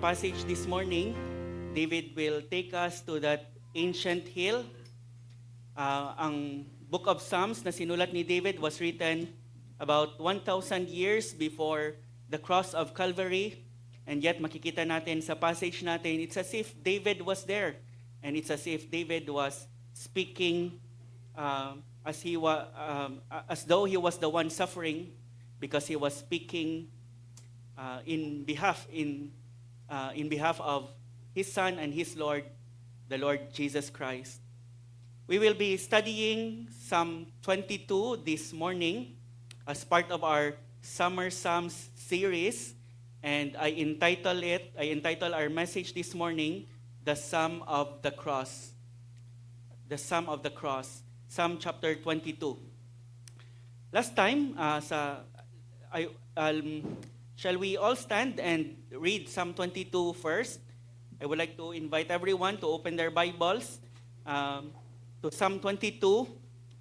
passage this morning, David will take us to that ancient hill. Ang Book of Psalms na sinulat ni David was written about 1,000 years before the cross of Calvary. And yet makikita natin sa passage natin, it's as if David was there. And it's as if David was speaking as though he was the one suffering, because he was speaking in behalf of his Son and his Lord, the Lord Jesus Christ. We will be studying Psalm 22 this morning as part of our Summer Psalms series, and I entitle our message this morning, The Psalm of the Cross. The Psalm of the Cross, Psalm chapter 22. Last time, shall we all stand and read Psalm 22 first? I would like to invite everyone to open their Bibles to Psalm 22,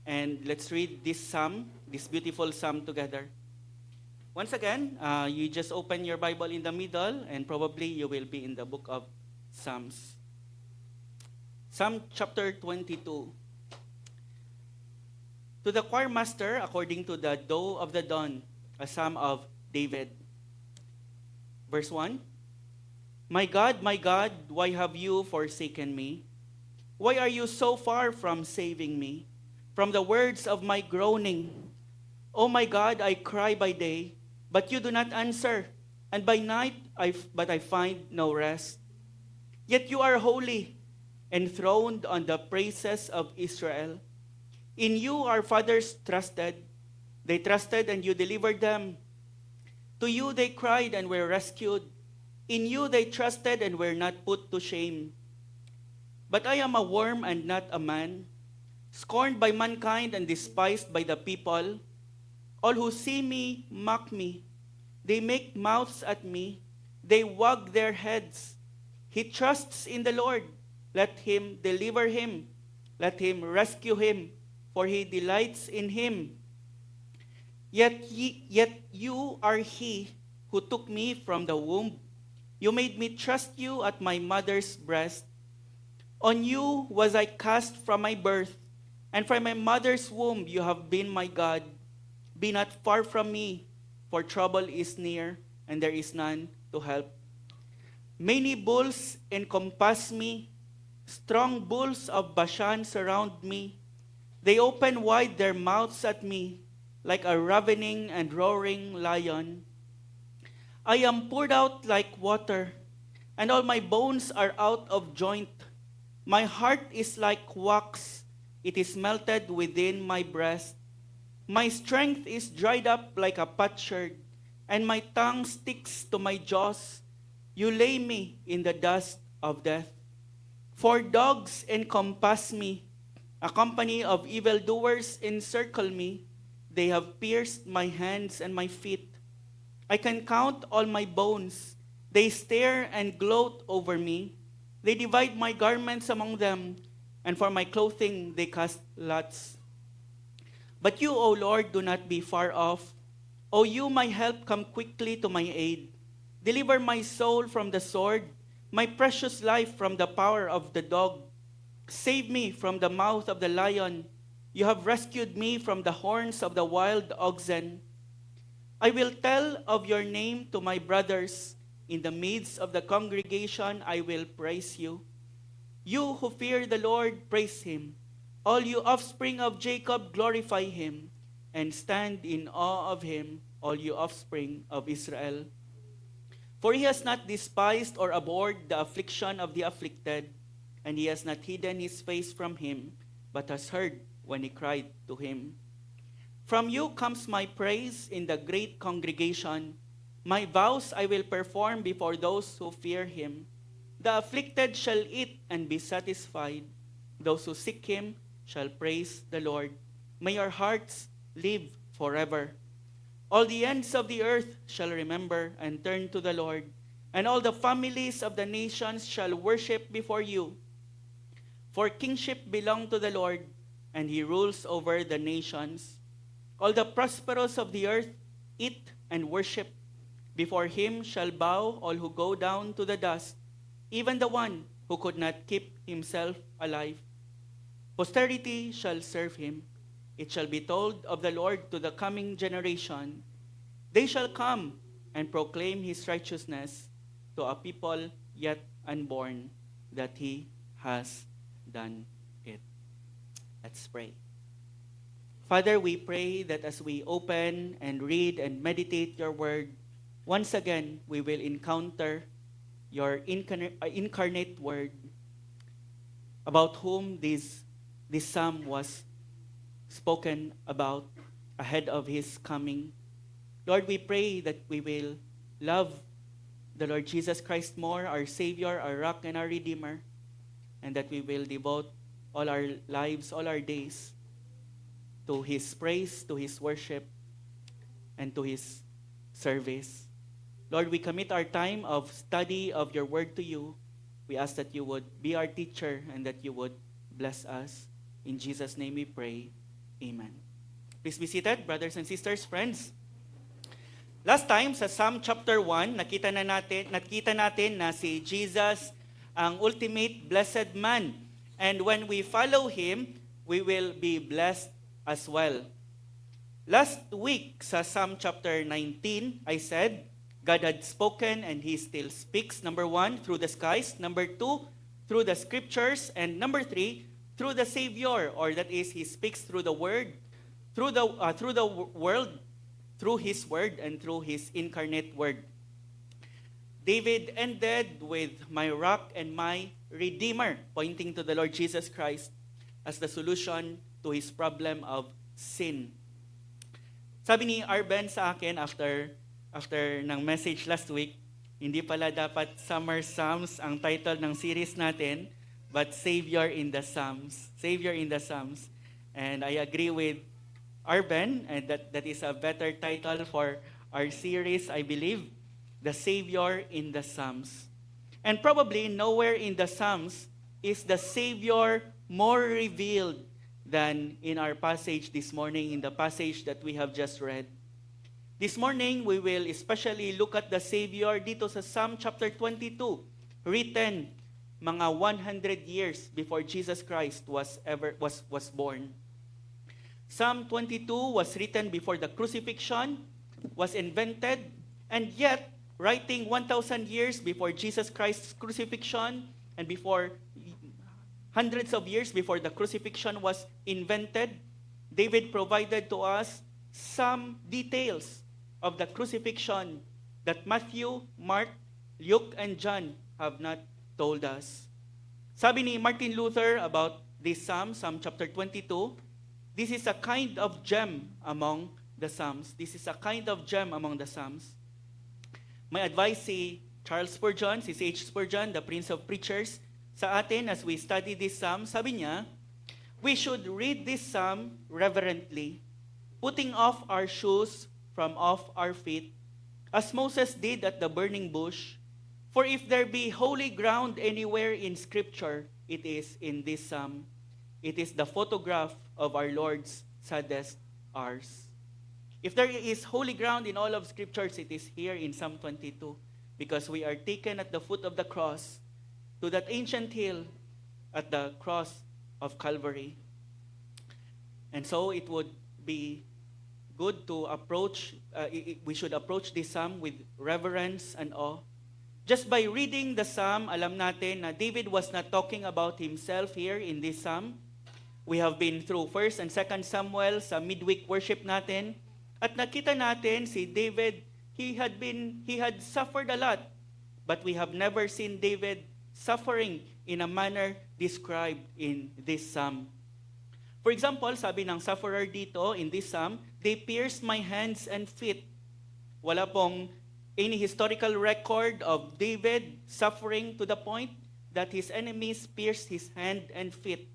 and let's read this psalm, this beautiful psalm together. Once again, you just open your Bible in the middle, and probably you will be in the book of Psalms. Psalm chapter 22. To the choir master, according to the Doe of the Dawn, a psalm of David. Verse 1. My God, why have you forsaken me? Why are you so far from saving me? From the words of my groaning. O my God, I cry by day, but you do not answer, and by night, but I find no rest. Yet you are holy, enthroned on the praises of Israel. In you our fathers trusted. They trusted and you delivered them. To you they cried and were rescued. In you they trusted and were not put to shame. But I am a worm and not a man, scorned by mankind and despised by the people. All who see me mock me. They make mouths at me. They wag their heads. He trusts in the Lord. Let him deliver him. Let him rescue him, for he delights in him. Yet you are he who took me from the womb. You made me trust you at my mother's breast. On you was I cast from my birth, and from my mother's womb you have been my God. Be not far from me, for trouble is near, and there is none to help. Many bulls encompass me, strong bulls of Bashan surround me. They open wide their mouths at me, like a ravening and roaring lion. I am poured out like water, and all my bones are out of joint. My heart is like wax, it is melted within my breast. My strength is dried up like a potsherd, and my tongue sticks to my jaws. You lay me in the dust of death. For dogs encompass me, a company of evildoers encircle me. They have pierced my hands and my feet. I can count all my bones. They stare and gloat over me. They divide my garments among them, and for my clothing they cast lots. But you, O Lord, do not be far off. O you, my help, come quickly to my aid. Deliver my soul from the sword, my precious life from the power of the dog. Save me from the mouth of the lion. You have rescued me from the horns of the wild oxen. I will tell of your name to my brothers. In the midst of the congregation, I will praise you. You who fear the Lord, praise him. All you offspring of Jacob, glorify him. And stand in awe of him, all you offspring of Israel. For he has not despised or abhorred the affliction of the afflicted, and he has not hidden his face from him, but has heard when he cried to him. From you comes my praise in the great congregation. My vows I will perform before those who fear him. The afflicted shall eat and be satisfied. Those who seek him shall praise the Lord. May our hearts live forever. All the ends of the earth shall remember and turn to the Lord, and all the families of the nations shall worship before you. For kingship belongs to the Lord, and he rules over the nations. All the prosperous of the earth eat and worship. Before him shall bow all who go down to the dust, even the one who could not keep himself alive. Posterity shall serve him. It shall be told of the Lord to the coming generation. They shall come and proclaim his righteousness to a people yet unborn, that he has done it. Let's pray. Father, we pray that as we open and read and meditate your word, once again we will encounter your incarnate word, about whom this psalm was spoken about ahead of his coming. Lord, we pray that we will love the Lord Jesus Christ more, our Savior, our rock, and our Redeemer, and that we will devote all our lives, all our days, to his praise, to his worship, and to his service. Lord, we commit our time of study of your word to you. We ask that you would be our teacher and that you would bless us. In Jesus' name we pray. Amen. Please be seated, brothers and sisters, friends. Last time, sa Psalm chapter 1, nakita natin na si Jesus ang ultimate blessed man. And when we follow him, we will be blessed as well. Last week, sa Psalm chapter 19, I said, God had spoken and he still speaks. Number 1, through the skies. Number 2, through the scriptures. And number 3, through the Savior, or that is, he speaks through the word, through the world, through his word, and through his incarnate word. David ended with my rock and my redeemer, pointing to the Lord Jesus Christ as the solution to his problem of sin. Sabi ni Arben sa akin after ng message last week, hindi pala dapat Summer Psalms ang title ng series natin, but Savior in the Psalms. Savior in the Psalms. And I agree with Arben, and that is a better title for our series, I believe, The Savior in the Psalms. And probably nowhere in the Psalms is the Savior more revealed than in our passage this morning, in the passage that we have just read. This morning, we will especially look at the Savior dito sa Psalm chapter 22, written mga 100 years before Jesus Christ was born. Psalm 22 was written before the crucifixion was invented, and yet, writing 1,000 years before Jesus Christ's crucifixion and before hundreds of years before the crucifixion was invented, David provided to us some details of the crucifixion that Matthew, Mark, Luke, and John have not told us. Sabi ni Martin Luther about this Psalm, Psalm chapter 22, this is a kind of gem among the Psalms. This is a kind of gem among the Psalms. May advice si Charles Spurgeon, si C.H. Spurgeon, the Prince of Preachers, sa atin as we study this Psalm. Sabi niya, we should read this Psalm reverently, putting off our shoes from off our feet, as Moses did at the burning bush. For if there be holy ground anywhere in Scripture, it is in this Psalm. It is the photograph of our Lord's saddest hours. If there is holy ground in all of Scriptures, it is here in Psalm 22, because we are taken at the foot of the cross to that ancient hill at the cross of Calvary. And so it would be good to approach, we should approach this Psalm with reverence and awe. Just by reading the Psalm, alam natin na David was not talking about himself here in this Psalm. We have been through 1st and 2nd Samuel sa midweek worship natin. At nakita natin si David, he had suffered a lot, but we have never seen David suffering in a manner described in this Psalm. For example, sabi ng sufferer dito in this Psalm, they pierced my hands and feet. Wala pong any historical record of David suffering to the point that his enemies pierced his hand and feet.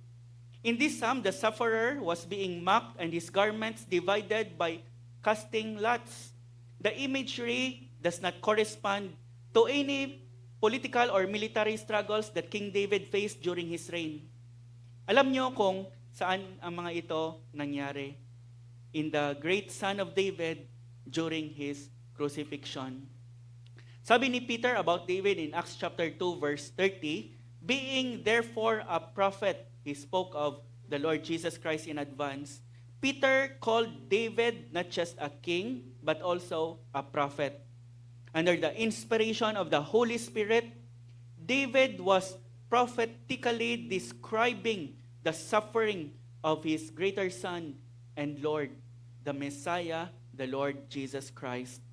In this Psalm, the sufferer was being mocked and his garments divided by casting lots. The imagery does not correspond to any political or military struggles that King David faced during his reign. Alam niyo kung saan ang mga ito nangyari? In the great Son of David during his crucifixion. Sabi ni Peter about David in Acts chapter 2 verse 30, being therefore a prophet, he spoke of the Lord Jesus Christ in advance. Peter called David not just a king, but also a prophet. Under the inspiration of the Holy Spirit, David was prophetically describing the suffering of his greater son and Lord, the Messiah, the Lord Jesus Christ.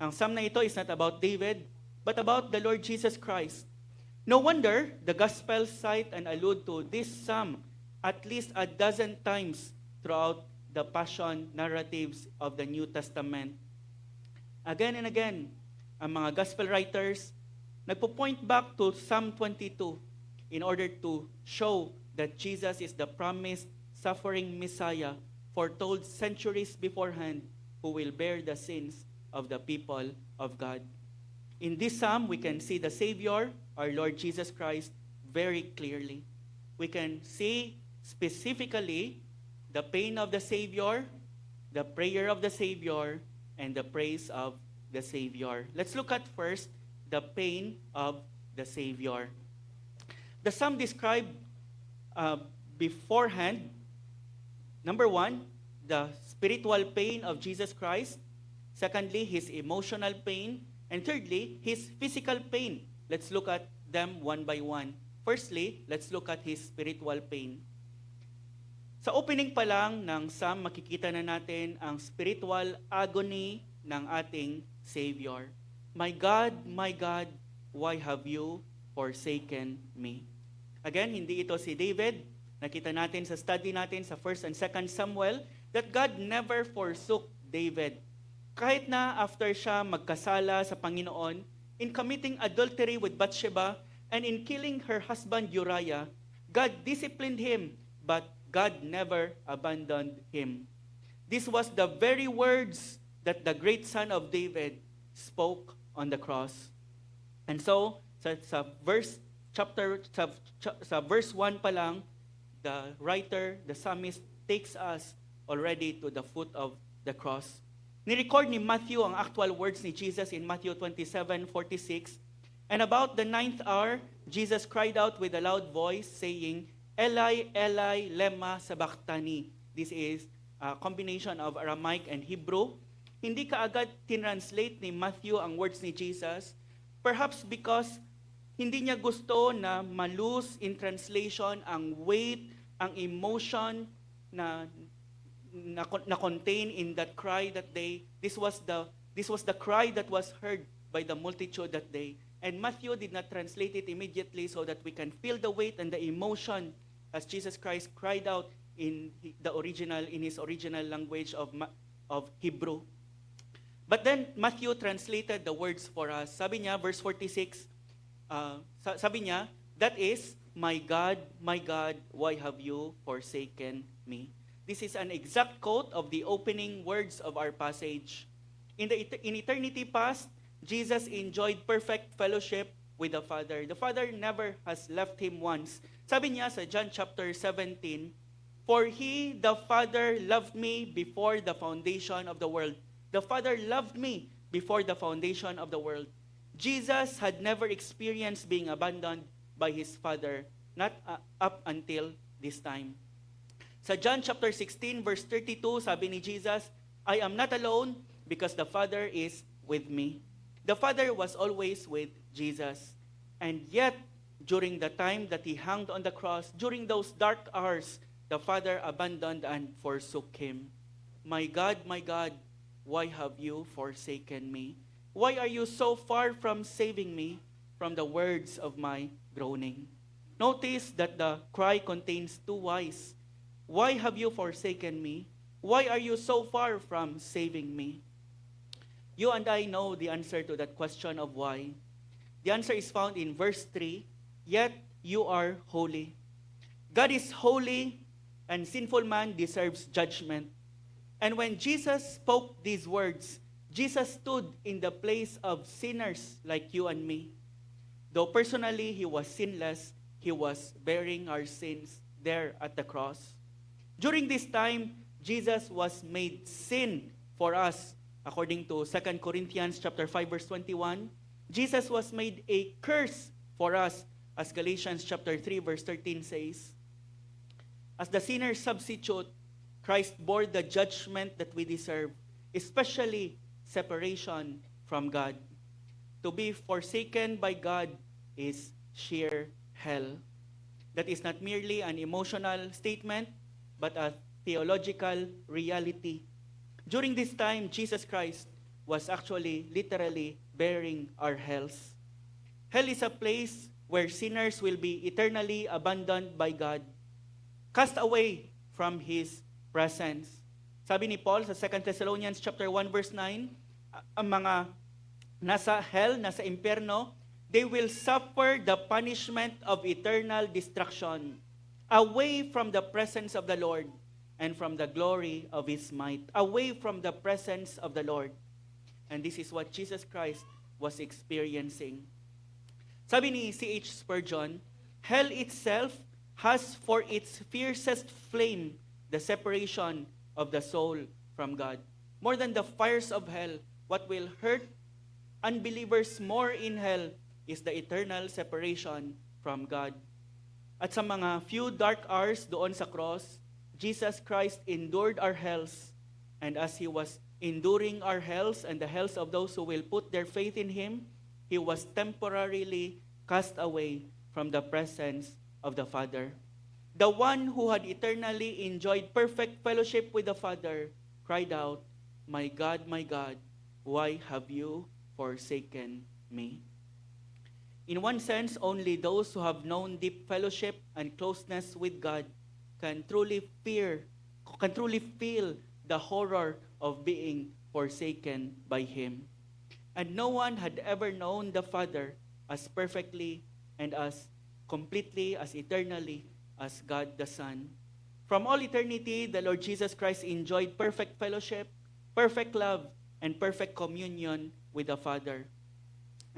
Ang psalm na ito is not about David, but about the Lord Jesus Christ. No wonder the Gospels cite and allude to this psalm at least a dozen times throughout the passion narratives of the New Testament. Again and again, ang mga Gospel writers nagpo-point back to Psalm 22 in order to show that Jesus is the promised suffering Messiah foretold centuries beforehand who will bear the sins of the people of God. In this psalm, we can see the Savior, our Lord Jesus Christ, very clearly. We can see specifically the pain of the Savior, the prayer of the Savior, and the praise of the Savior. Let's look at first the pain of the Savior. The psalm described beforehand, number one, the spiritual pain of Jesus Christ. Secondly, his emotional pain. And thirdly, his physical pain. Let's look at them one by one. Firstly, let's look at his spiritual pain. Sa opening pa lang ng Psalm, makikita na natin ang spiritual agony ng ating Savior. My God, why have you forsaken me? Again, hindi ito si David. Nakita natin sa study natin sa 1 and 2 Samuel that God never forsook David. Kahit na after siya magkasala sa Panginoon, in committing adultery with Bathsheba and in killing her husband Uriah, God disciplined him, but God never abandoned him. This was the very words that the great son of David spoke on the cross. And so, sa verse 1 pa lang, the writer, the psalmist, takes us already to the foot of the cross. Ni-record ni Matthew ang actual words ni Jesus in Matthew 27:46. And about the 9th hour, Jesus cried out with a loud voice, saying, Eli, Eli, lema sabachthani. This is a combination of Aramaic and Hebrew. Hindi kaagad tinranslate ni Matthew ang words ni Jesus, perhaps because hindi niya gusto na malose in translation ang weight, ang emotion na contain in that cry that day. This was the cry that was heard by the multitude that day. And Matthew did not translate it immediately so that we can feel the weight and the emotion as Jesus Christ cried out in his original language of Hebrew. But then Matthew translated the words for us. Sabi niya, verse 46, sabi niya, that is, my God, why have you forsaken me? This is an exact quote of the opening words of our passage. In eternity past, Jesus enjoyed perfect fellowship with the Father. The Father never has left him once. Sabi niya sa John chapter 17, for he, the Father, loved me before the foundation of the world. The Father loved me before the foundation of the world. Jesus had never experienced being abandoned by his Father, not up until this time. Sa John chapter 16 verse 32, sabi ni Jesus, I am not alone because the Father is with me. The Father was always with Jesus. And yet, during the time that he hung on the cross, during those dark hours, the Father abandoned and forsook him. My God, why have you forsaken me? Why are you so far from saving me from the words of my groaning? Notice that the cry contains two whys. Why have you forsaken me? Why are you so far from saving me? You and I know the answer to that question of why. The answer is found in verse 3, yet you are holy. God is holy, and sinful man deserves judgment. And when Jesus spoke these words, Jesus stood in the place of sinners like you and me. Though personally he was sinless, he was bearing our sins there at the cross. During this time, Jesus was made sin for us, according to 2 Corinthians chapter 5 verse 21. Jesus was made a curse for us, as Galatians chapter 3 verse 13 says. As the sinner's substitute, Christ bore the judgment that we deserve, especially separation from God. To be forsaken by God is sheer hell. That is not merely an emotional statement, but a theological reality. During this time, Jesus Christ was actually literally bearing our hells. Hell is a place where sinners will be eternally abandoned by God, cast away from His presence. Sabi ni Paul sa 2 Thessalonians chapter 1 verse 9, ang mga nasa hell, nasa impyerno, they will suffer the punishment of eternal destruction, away from the presence of the Lord and from the glory of His might. Away from the presence of the Lord. And this is what Jesus Christ was experiencing. Sabi ni C.H. Spurgeon, hell itself has for its fiercest flame the separation of the soul from God. More than the fires of hell, what will hurt unbelievers more in hell is the eternal separation from God. At sa mga few dark hours doon sa cross, Jesus Christ endured our hells, and as He was enduring our hells and the hells of those who will put their faith in Him, He was temporarily cast away from the presence of the Father. The one who had eternally enjoyed perfect fellowship with the Father cried out, my God, why have you forsaken me?" In one sense, only those who have known deep fellowship and closeness with God can truly feel the horror of being forsaken by Him. And no one had ever known the Father as perfectly and as completely, as eternally as God the Son. From all eternity, the Lord Jesus Christ enjoyed perfect fellowship, perfect love, and perfect communion with the Father.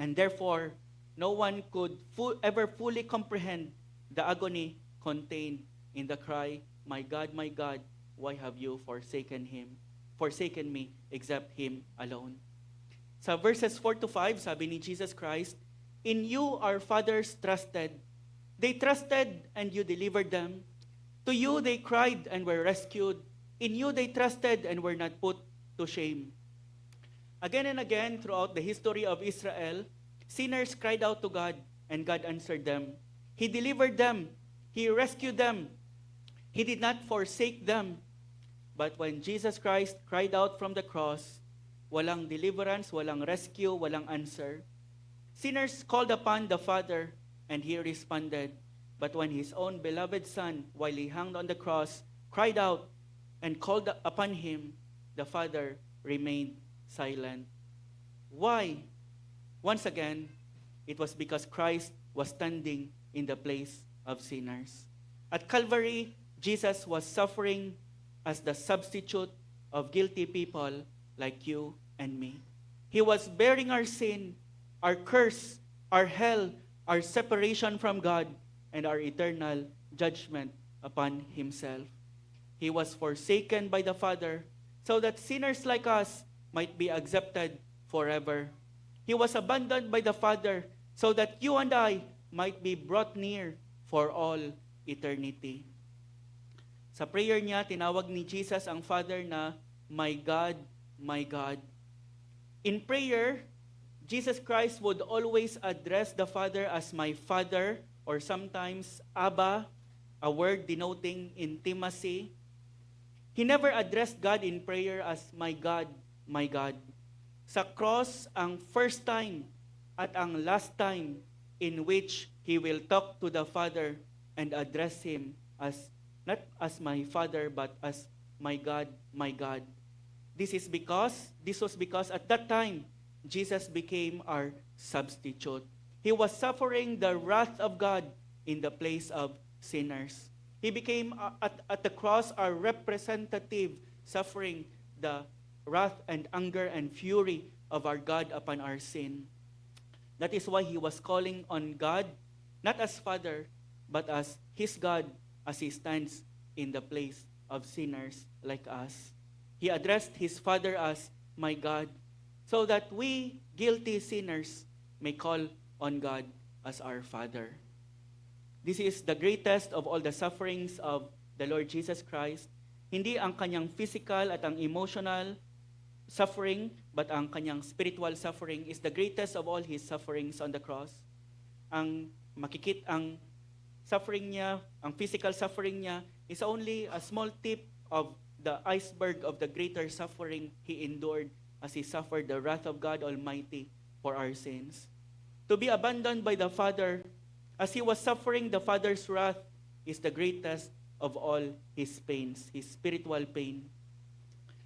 And therefore, no one could ever fully comprehend the agony contained in the cry, my God, why have you forsaken me, except Him alone." Sa verses 4-5, sabi ni Jesus Christ, "In you our fathers trusted. They trusted and you delivered them. To you they cried and were rescued. In you they trusted and were not put to shame." Again and again, throughout the history of Israel, sinners cried out to God, and God answered them. He delivered them. He rescued them. He did not forsake them. But when Jesus Christ cried out from the cross, walang deliverance, walang rescue, walang answer. Sinners called upon the Father, and He responded. But when His own beloved Son, while He hung on the cross, cried out and called upon Him, the Father remained silent. Why? Once again, it was because Christ was standing in the place of sinners. At Calvary, Jesus was suffering as the substitute of guilty people like you and me. He was bearing our sin, our curse, our hell, our separation from God, and our eternal judgment upon Himself. He was forsaken by the Father so that sinners like us might be accepted forever. He was abandoned by the Father so that you and I might be brought near for all eternity. Sa prayer niya, tinawag ni Jesus ang Father na, my God, my God. In prayer, Jesus Christ would always address the Father as my Father, or sometimes Abba, a word denoting intimacy. He never addressed God in prayer as my God, my God. Sa cross, ang first time at ang last time in which He will talk to the Father and address Him as not as my Father, but as my God, my God. This was because at that time, Jesus became our substitute. He was suffering the wrath of God in the place of sinners. He became at the cross our representative, suffering the wrath and anger and fury of our God upon our sin. That is why He was calling on God, not as Father, but as His God, as He stands in the place of sinners like us. He addressed His Father as my God, so that we, guilty sinners, may call on God as our Father. This is the greatest of all the sufferings of the Lord Jesus Christ. Hindi ang kanyang physical at ang emotional suffering, but ang kanyang spiritual suffering is the greatest of all his sufferings on the cross. Ang suffering niya, ang physical suffering niya is only a small tip of the iceberg of the greater suffering he endured as he suffered the wrath of God Almighty for our sins. To be abandoned by the Father as he was suffering the Father's wrath is the greatest of all his pains, his spiritual pain.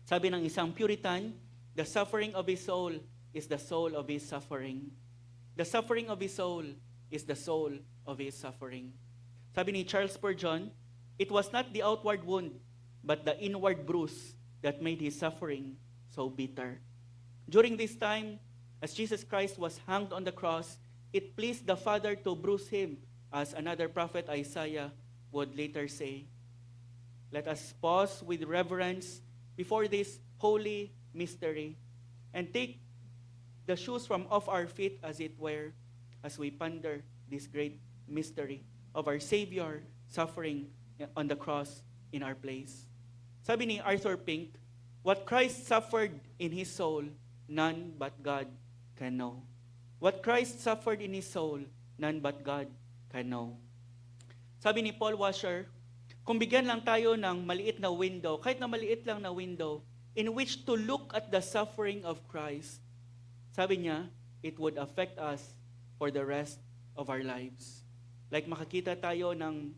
Sabi ng isang Puritan, the suffering of his soul is the soul of his suffering. The suffering of his soul is the soul of his suffering. Sabi ni Charles Spurgeon, it was not the outward wound, but the inward bruise that made his suffering so bitter. During this time, as Jesus Christ was hanged on the cross, it pleased the Father to bruise him, as another prophet Isaiah would later say. Let us pause with reverence before this holy mystery and take the shoes from off our feet, as it were, as we ponder this great mystery of our Savior suffering on the cross in our place. Sabi ni Arthur Pink, what Christ suffered in his soul, none but God can know. What Christ suffered in his soul, none but God can know. Sabi ni Paul Washer, kung bigyan lang tayo ng maliit na window, kahit na maliit lang na window, in which to look at the suffering of Christ, sabi niya, it would affect us for the rest of our lives. Like makakita tayo ng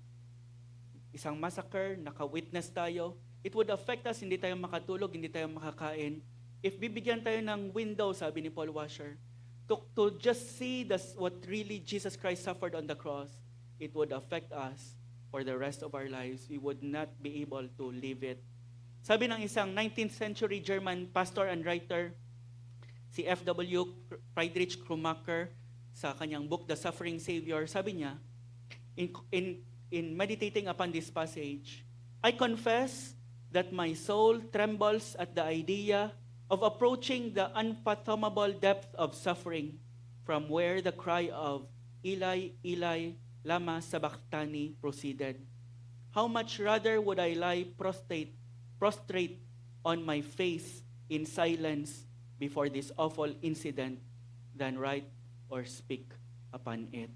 isang massacre, naka-witness tayo, it would affect us, hindi tayo makatulog, hindi tayo makakain. If bibigyan tayo ng window, sabi ni Paul Washer, to just see what really Jesus Christ suffered on the cross, it would affect us for the rest of our lives. We would not be able to live it. Sabi ng isang 19th century German pastor and writer, si F.W. Friedrich Krummacher, sa kanyang book, The Suffering Savior, sabi niya, in meditating upon this passage, I confess that my soul trembles at the idea of approaching the unfathomable depth of suffering from where the cry of Eli, Eli, lama sabachthani proceeded. How much rather would I lie prostrate on my face in silence before this awful incident than write or speak upon it.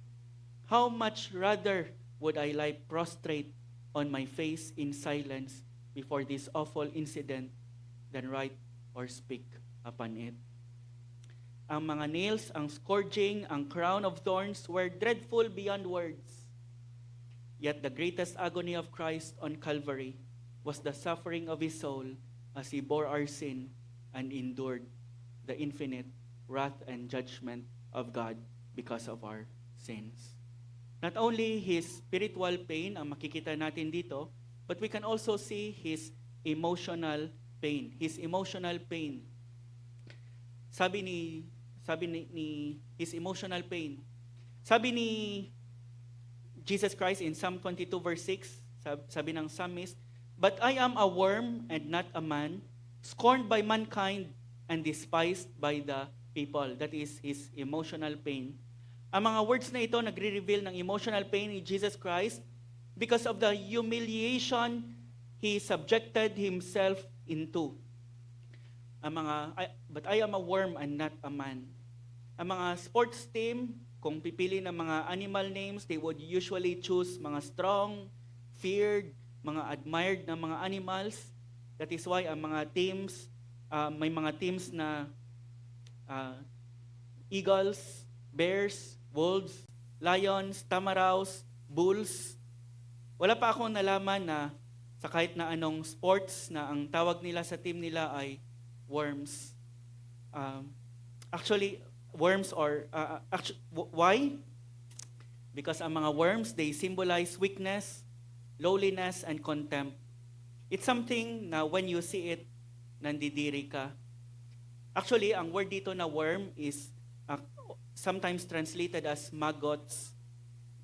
How much rather would I lie prostrate on my face in silence before this awful incident than write or speak upon it. Ang mga nails, ang scourging, ang crown of thorns were dreadful beyond words. Yet the greatest agony of Christ on Calvary was the suffering of his soul as he bore our sin and endured the infinite wrath and judgment of God because of our sins. Not only his spiritual pain ang makikita natin dito, but we can also see his emotional pain. His emotional pain. Sabi ni his emotional pain. Sabi ni Jesus Christ in Psalm 22 verse 6, sabi ng psalmist, but I am a worm and not a man, scorned by mankind and despised by the people. That is his emotional pain. Ang mga words na ito nagre-reveal ng emotional pain ni Jesus Christ because of the humiliation he subjected himself into. But I am a worm and not a man. Ang mga sports team, kung pipili ng mga animal names, they would usually choose mga strong, feared, mga admired na mga animals. That is why ang mga teams, may mga teams na eagles, bears, wolves, lions, tamaraws, bulls. Wala pa akong nalaman na sa kahit na anong sports na ang tawag nila sa team nila ay worms. Worms or why? Because ang mga worms, they symbolize weakness, lowliness, and contempt. It's something na when you see it, nandidiri ka. Actually, ang word dito na worm is sometimes translated as maggots.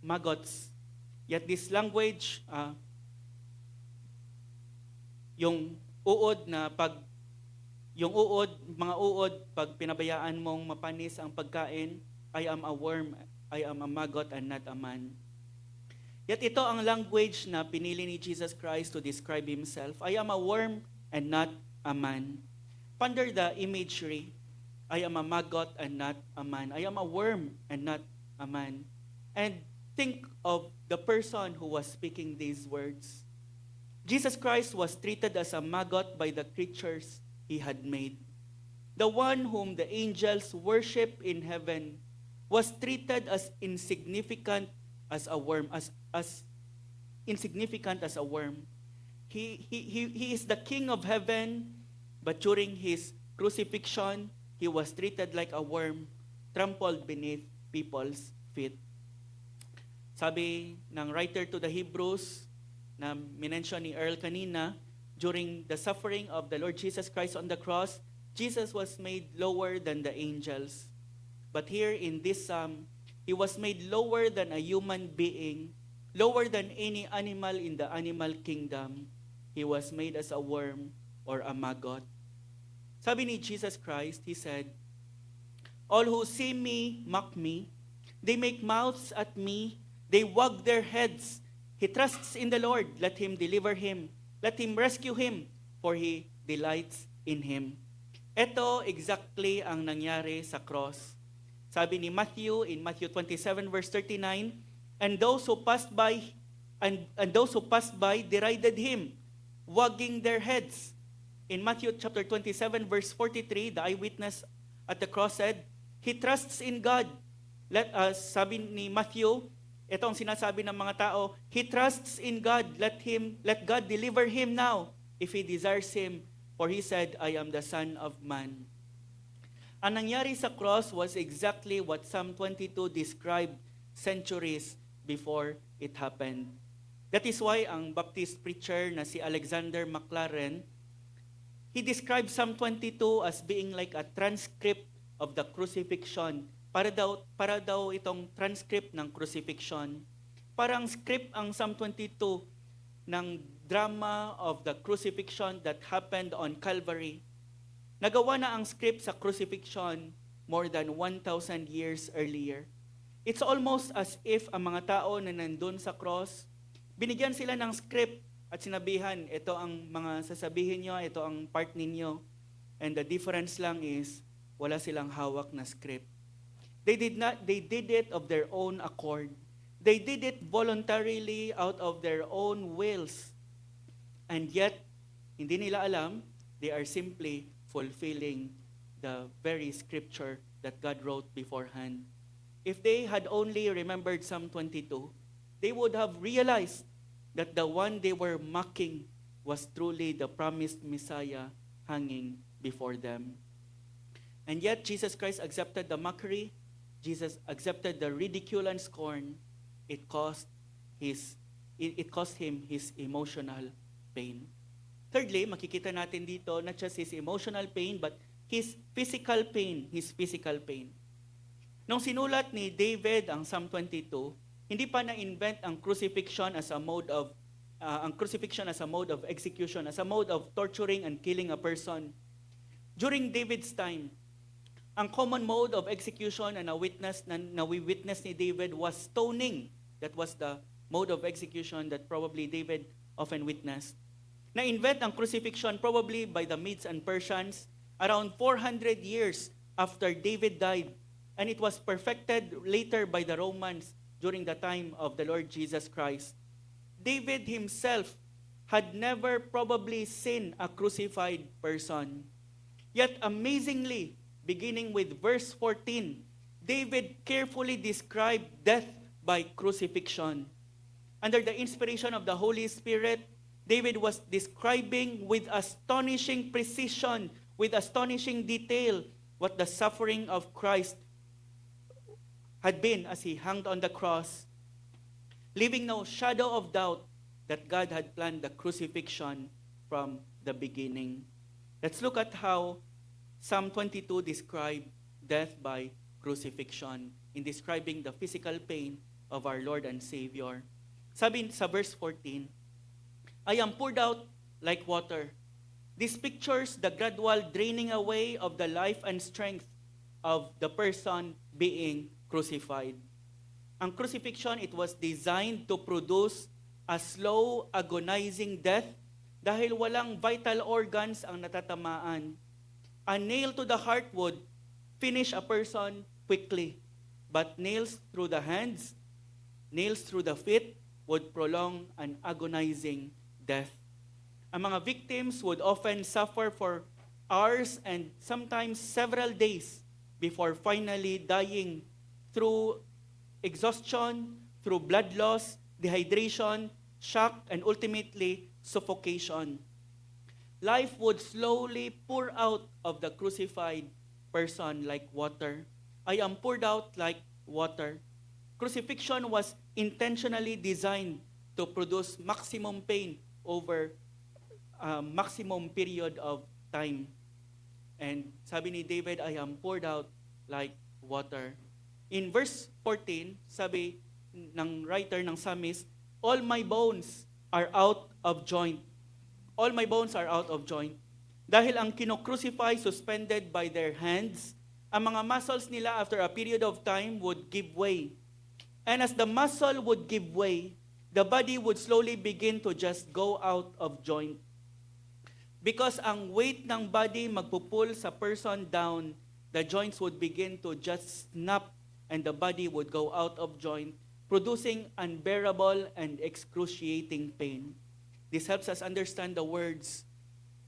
Maggots. Yet this language, yung mga uod, pag pinabayaan mong mapanis ang pagkain, I am a worm, I am a maggot and not a man. Yet ito ang language na pinili ni Jesus Christ to describe himself. I am a worm and not a man. Ponder the imagery. I am a maggot and not a man. I am a worm and not a man. And think of the person who was speaking these words. Jesus Christ was treated as a maggot by the creatures he had made. The one whom the angels worship in heaven was treated as insignificant as a worm, as insignificant as a worm. He is the king of heaven, but during his crucifixion, he was treated like a worm, trampled beneath people's feet. Sabi ng writer to the Hebrews, na minention ni Earl kanina, during the suffering of the Lord Jesus Christ on the cross, Jesus was made lower than the angels. But here in this psalm, he was made lower than a human being, lower than any animal in the animal kingdom. He was made as a worm or a maggot. Sabi ni Jesus Christ, he said, all who see me mock me. They make mouths at me. They wag their heads. He trusts in the Lord. Let him deliver him. Let him rescue him, for he delights in him. Ito exactly ang nangyari sa cross. Sabi ni Matthew in Matthew 27 verse 39, and those who passed by derided him, wagging their heads. In Matthew chapter 27 verse 43, the eyewitness at the cross said, he trusts in God. Sabi ni Matthew, ito ang sinasabi ng mga tao, he trusts in God. Let God deliver him now if he desires him. For he said, I am the Son of Man. Ang nangyari sa cross was exactly what Psalm 22 described centuries before it happened. That is why ang Baptist preacher na si Alexander Maclaren, he described Psalm 22 as being like a transcript of the crucifixion. Para daw itong transcript ng crucifixion. Parang script ang Psalm 22 ng drama of the crucifixion that happened on Calvary. Nagawa na ang script sa crucifixion more than 1,000 years earlier. It's almost as if ang mga tao na nandun sa cross, binigyan sila ng script at sinabihan, ito ang mga sasabihin nyo, ito ang part ninyo. And the difference lang is, wala silang hawak na script. They did it of their own accord. They did it voluntarily out of their own wills. And yet, hindi nila alam, they are simply fulfilling the very scripture that God wrote beforehand. If they had only remembered Psalm 22, they would have realized that the one they were mocking was truly the promised Messiah hanging before them. And yet, Jesus Christ accepted the mockery. Jesus accepted the ridicule and scorn. It cost him his emotional pain. Thirdly, makikita natin dito not just his emotional pain, but his physical pain. Nung sinulat ni David ang Psalm 22, hindi pa na-invent ang crucifixion as a mode of execution, as a mode of torturing and killing a person. During David's time, ang common mode of execution na we-witness ni David was stoning. That was the mode of execution that probably David often witnessed. Na-invent ang crucifixion probably by the Medes and Persians around 400 years after David died. And it was perfected later by the Romans during the time of the Lord Jesus Christ. David himself had never probably seen a crucified person. Yet amazingly, beginning with verse 14, David carefully described death by crucifixion. Under the inspiration of the Holy Spirit, David was describing with astonishing precision, with astonishing detail, what the suffering of Christ had been as he hung on the cross, leaving no shadow of doubt that God had planned the crucifixion from the beginning. Let's look at how Psalm 22 described death by crucifixion in describing the physical pain of our Lord and Savior. Sabi sa verse 14, I am poured out like water. This pictures the gradual draining away of the life and strength of the person being crucified. Ang crucifixion, it was designed to produce a slow, agonizing death dahil walang vital organs ang natatamaan. A nail to the heart would finish a person quickly, but nails through the hands, nails through the feet would prolong an agonizing death. Ang mga victims would often suffer for hours and sometimes several days before finally dying through exhaustion, through blood loss, dehydration, shock, and ultimately suffocation. Life would slowly pour out of the crucified person like water. I am poured out like water. Crucifixion was intentionally designed to produce maximum pain over a maximum period of time. And sabi ni David, I am poured out like water. In verse 14, sabi ng writer ng psalmist, all my bones are out of joint. All my bones are out of joint. Dahil ang kinocrucify suspended by their hands, ang mga muscles nila after a period of time would give way. And as the muscle would give way, the body would slowly begin to just go out of joint. Because ang weight ng body magpupull sa person down, the joints would begin to just snap and the body would go out of joint, producing unbearable and excruciating pain. This helps us understand the words,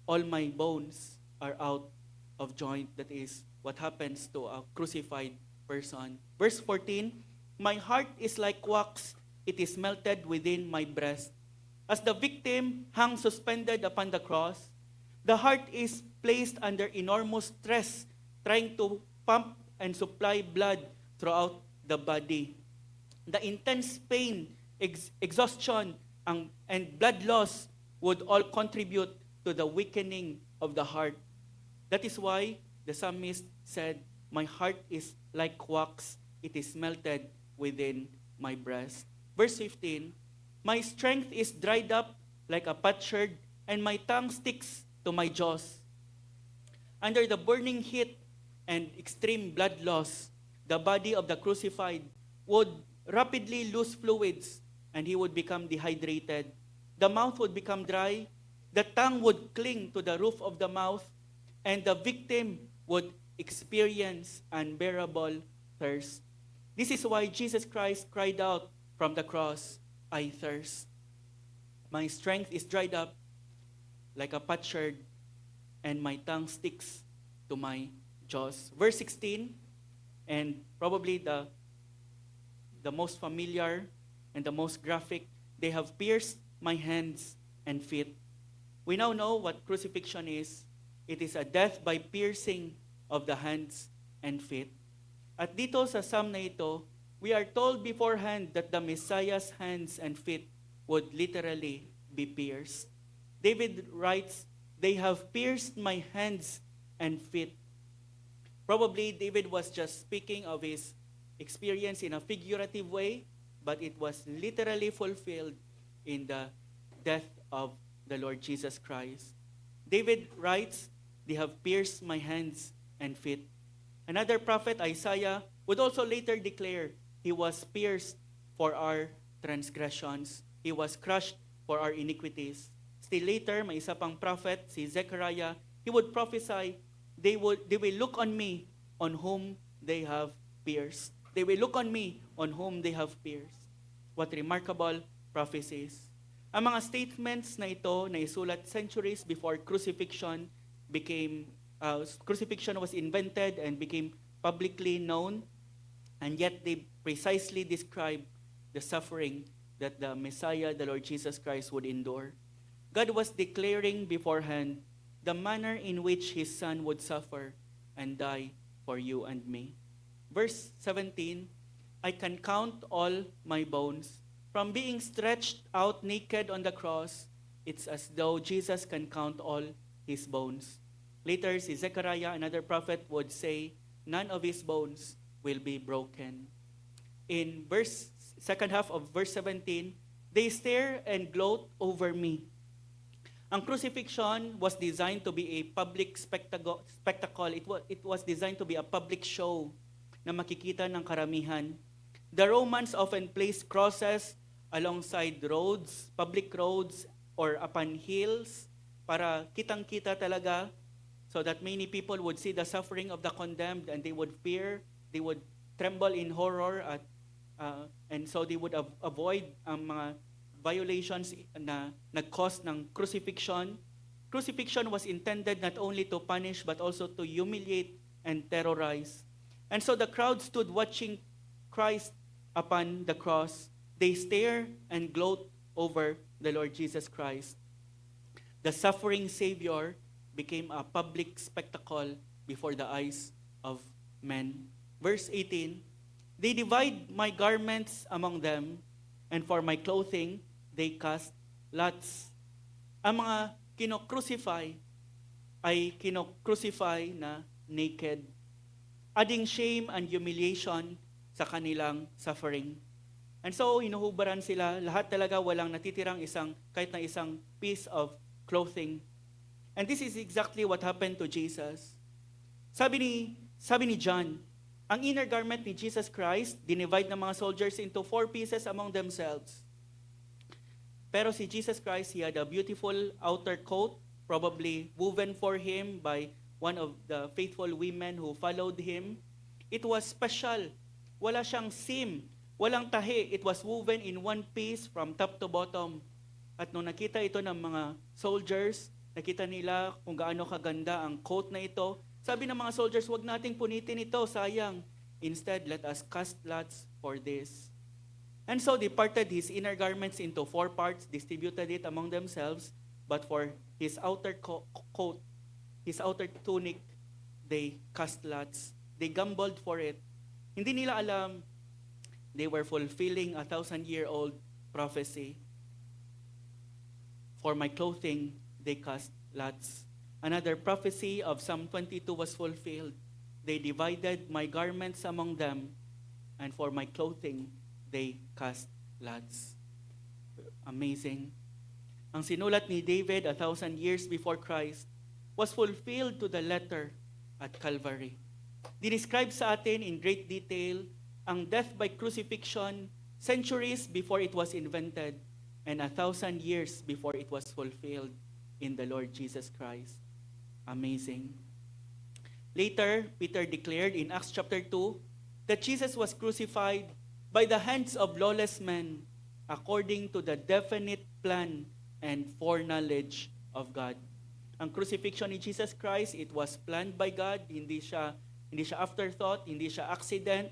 all my bones are out of joint. That is what happens to a crucified person. Verse 14, my heart is like wax, it is melted within my breast. As the victim hung suspended upon the cross, the heart is placed under enormous stress, trying to pump and supply blood throughout the body. The intense pain, exhaustion, and blood loss would all contribute to the weakening of the heart. That is why the psalmist said, my heart is like wax, it is melted within my breast. Verse 15, my strength is dried up like a potsherd, and my tongue sticks to my jaws. Under the burning heat and extreme blood loss, the body of the crucified would rapidly lose fluids and he would become dehydrated. The mouth would become dry, the tongue would cling to the roof of the mouth, and the victim would experience unbearable thirst. This is why Jesus Christ cried out from the cross, I thirst. My strength is dried up like a potsherd, and my tongue sticks to my jaws. Verse 16, and probably the most familiar and the most graphic, they have pierced my hands and feet. We now know what crucifixion is. It is a death by piercing of the hands and feet. At dito sa psalm na ito, we are told beforehand that the Messiah's hands and feet would literally be pierced. David writes, they have pierced my hands and feet. Probably David was just speaking of his experience in a figurative way, but it was literally fulfilled in the death of the Lord Jesus Christ. David writes, they have pierced my hands and feet. Another prophet, Isaiah, would also later declare, he was pierced for our transgressions. He was crushed for our iniquities. Still later, may isa pang prophet, si Zechariah, he would prophesy, they will look on me on whom they have pierced. They will look on me on whom they have pierced. What remarkable prophecies. Ang mga statements na ito na isulat centuries before crucifixion was invented and became publicly known, and yet they precisely describe the suffering that the Messiah, the Lord Jesus Christ, would endure. God was declaring beforehand the manner in which His Son would suffer and die for you and me. Verse 17, I can count all my bones. From being stretched out naked on the cross, it's as though Jesus can count all his bones. Later, si Zechariah, another prophet, would say, none of his bones will be broken. In second half of verse 17, they stare and gloat over me. Ang crucifixion was designed to be a public spectacle. It was designed to be a public show. na makikita ng karamihan. The Romans often placed crosses alongside roads, public roads, or upon hills para kitang-kita talaga so that many people would see the suffering of the condemned and they would fear, they would tremble in horror and so they would avoid ang mga violations na nag-cause ng crucifixion. Crucifixion was intended not only to punish but also to humiliate and terrorize. And so the crowd stood watching Christ upon the cross. They stare and gloat over the Lord Jesus Christ. The suffering Savior became a public spectacle before the eyes of men. Verse 18, they divide my garments among them, and for my clothing they cast lots. Ang mga kinocrucify ay kinocrucify na naked, adding shame and humiliation sa kanilang suffering. And so, hinuhubaran sila, lahat talaga walang natitirang kahit na isang piece of clothing. And this is exactly what happened to Jesus. Sabi ni John, ang inner garment ni Jesus Christ, dinivide ng mga soldiers into 4 pieces among themselves. Pero si Jesus Christ, he had a beautiful outer coat, probably woven for him by one of the faithful women who followed him. It was special. Wala siyang seam, walang tahi. It was woven in one piece from top to bottom. At nung nakita ito ng mga soldiers, nakita nila kung gaano kaganda ang coat na ito. Sabi ng mga soldiers, wag nating punitin ito, sayang. Instead, let us cast lots for this. And so they parted his inner garments into 4 parts, distributed it among themselves, but for his outer coat, his outer tunic, they cast lots. They gambled for it. Hindi nila alam, they were fulfilling a 1,000-year-old prophecy. For my clothing, they cast lots. Another prophecy of Psalm 22 was fulfilled. They divided my garments among them, and for my clothing, they cast lots. Amazing. Ang sinulat ni David 1,000 years before Christ was fulfilled to the letter at Calvary. Dinescribe sa atin in great detail ang death by crucifixion centuries before it was invented and 1,000 years before it was fulfilled in the Lord Jesus Christ. Amazing. Later, Peter declared in Acts chapter 2 that Jesus was crucified by the hands of lawless men according to the definite plan and foreknowledge of God. Ang crucifixion ni Jesus Christ, it was planned by God, hindi siya afterthought, hindi siya accident,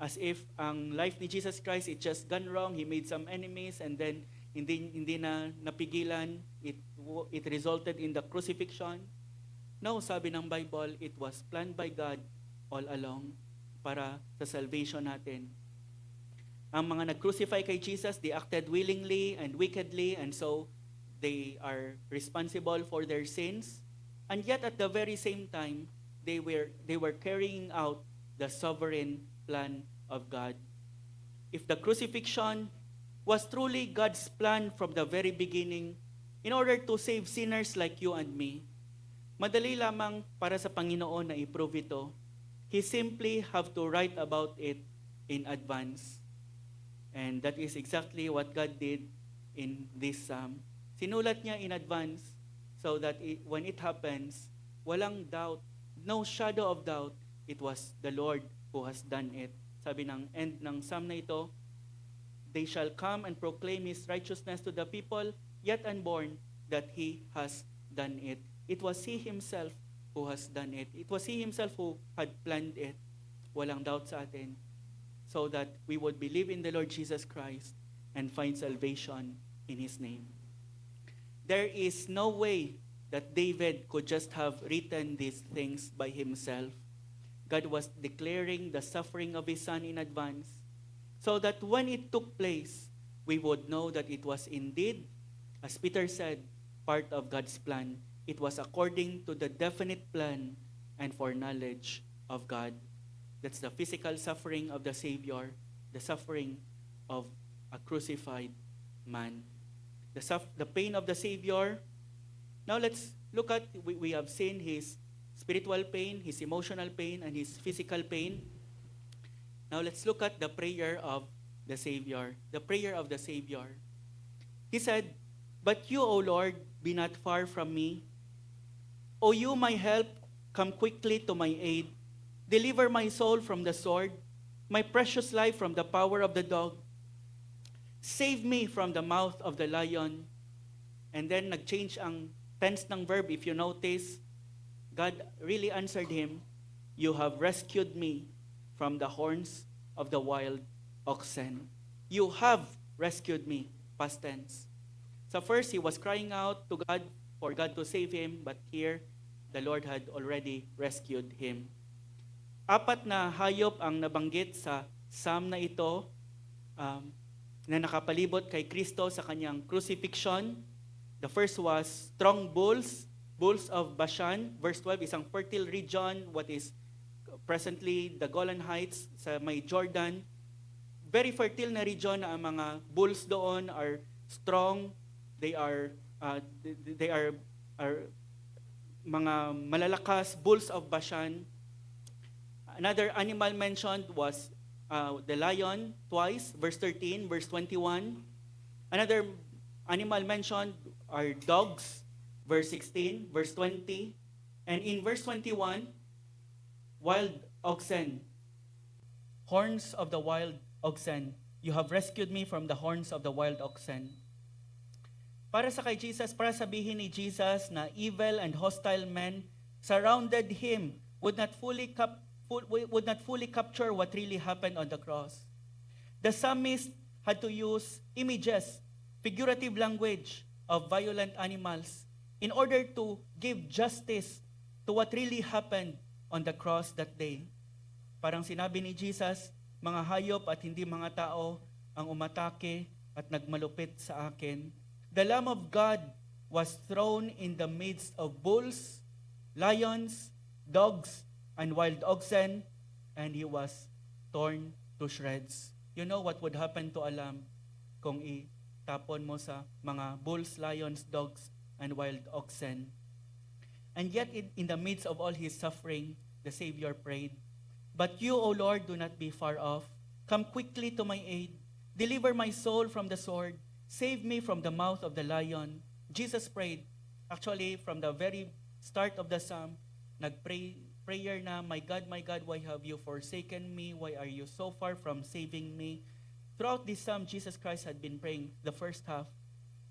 as if ang life ni Jesus Christ, it just gone wrong, he made some enemies, and then hindi na napigilan, it resulted in the crucifixion. No, sabi ng Bible, it was planned by God all along para sa salvation natin. Ang mga nag-crucify kay Jesus, they acted willingly and wickedly, and so they are responsible for their sins. And yet at the very same time, they were carrying out the sovereign plan of God. If the crucifixion was truly God's plan from the very beginning in order to save sinners like you and me, madali lamang para sa Panginoon na i-prove ito. He simply have to write about it in advance. And that is exactly what God did in this psalm. Sinulat niya in advance so that when it happens, walang doubt, no shadow of doubt, it was the Lord who has done it. Sabi ng end ng psalm na ito, they shall come and proclaim His righteousness to the people yet unborn that He has done it. It was He Himself who has done it. It was He Himself who had planned it. Walang doubt sa atin. So that we would believe in the Lord Jesus Christ and find salvation in His name. There is no way that David could just have written these things by himself. God was declaring the suffering of His Son in advance so that when it took place, we would know that it was indeed, as Peter said, part of God's plan. It was according to the definite plan and foreknowledge of God. That's the physical suffering of the Savior, the suffering of a crucified man. The pain of the Savior. Now let's look at, we have seen His spiritual pain, His emotional pain, and His physical pain. Now let's look at the prayer of the Savior. The prayer of the Savior. He said, "But you, O Lord, be not far from me. O you, my help, come quickly to my aid. Deliver my soul from the sword, my precious life from the power of the dog. Save me from the mouth of the lion." And then nag-change ang tense ng verb. If you notice, God really answered him, "You have rescued me from the horns of the wild oxen." You have rescued me, past tense. So first, he was crying out to God for God to save him, but here, the Lord had already rescued him. Apat na hayop ang nabanggit sa psalm na ito, na nakapalibot kay Kristo sa kanyang crucifixion. The first was strong bulls, bulls of Bashan. Verse 12, isang fertile region, what is presently the Golan Heights sa may Jordan. Very fertile na region na ang mga bulls doon are strong. They are mga malalakas, bulls of Bashan. Another animal mentioned was the lion twice, verse 13, verse 21. Another animal mentioned are dogs, verse 16, verse 20. And in verse 21, wild oxen, horns of the wild oxen. You have rescued me from the horns of the wild oxen. Para sa kay Jesus, para sabihin ni Jesus na evil and hostile men surrounded him, would not fully capture what really happened on the cross. The psalmist had to use images, figurative language of violent animals in order to give justice to what really happened on the cross that day. Parang sinabi ni Jesus, mga hayop at hindi mga tao ang umatake at nagmalupit sa akin. The Lamb of God was thrown in the midst of bulls, lions, dogs, and wild oxen, and he was torn to shreds. You know what would happen to a lamb kung itapon mo sa mga bulls, lions, dogs, and wild oxen? And yet, in the midst of all his suffering, the Savior prayed, "But you, O Lord, do not be far off. Come quickly to my aid. Deliver my soul from the sword. Save me from the mouth of the lion." Jesus prayed. Actually, from the very start of the psalm, prayer na, my God, why have you forsaken me? Why are you so far from saving me?" Throughout this psalm, Jesus Christ had been praying the first half.